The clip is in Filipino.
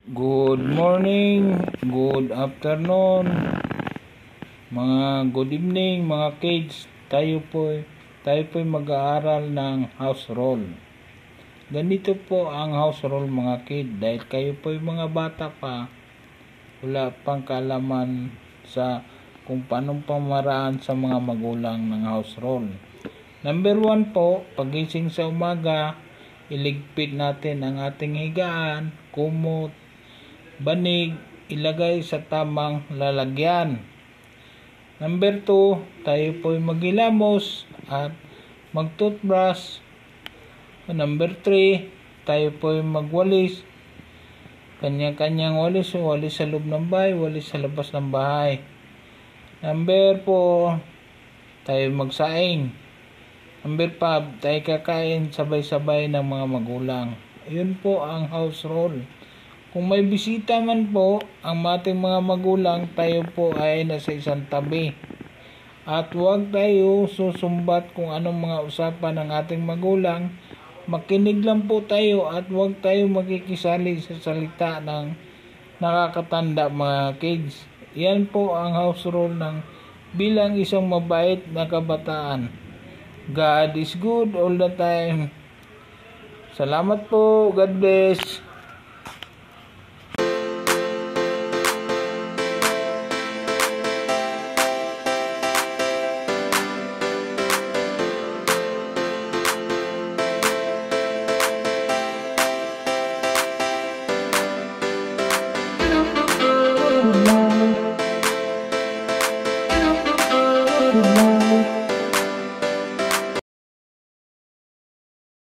Good morning, good afternoon, good evening mga kids. Tayo po mag-aaral ng house rule. Ganito po ang house rule mga kids. Dahil kayo po mga bata pa, wala pang kaalaman sa kung paano pamaraan sa mga magulang ng house rule. Number 1 po, pagising sa umaga, iligpit natin ang ating higaan, kumot, banig, ilagay sa tamang lalagyan. Number 2, tayo po maghilamos at mag-toothbrush. Number 3, tayo po magwalis. Kanya-kanyang walis sa loob ng bahay, walis sa labas ng bahay. Number 4, tayo magsaing. Number 5, tayo kakain sabay-sabay ng mga magulang. Yun po ang house rule. Kung may bisita man po ang ating mga magulang, tayo po ay nasa isang tabi. At huwag tayo susumbat kung anong mga usapan ng ating magulang. Makinig lang po tayo at huwag tayo makikisali sa salita ng nakakatanda mga kids. Yan po ang house rule ng bilang isang mabait na kabataan. God is good all the time. Salamat po. God bless. Good morning.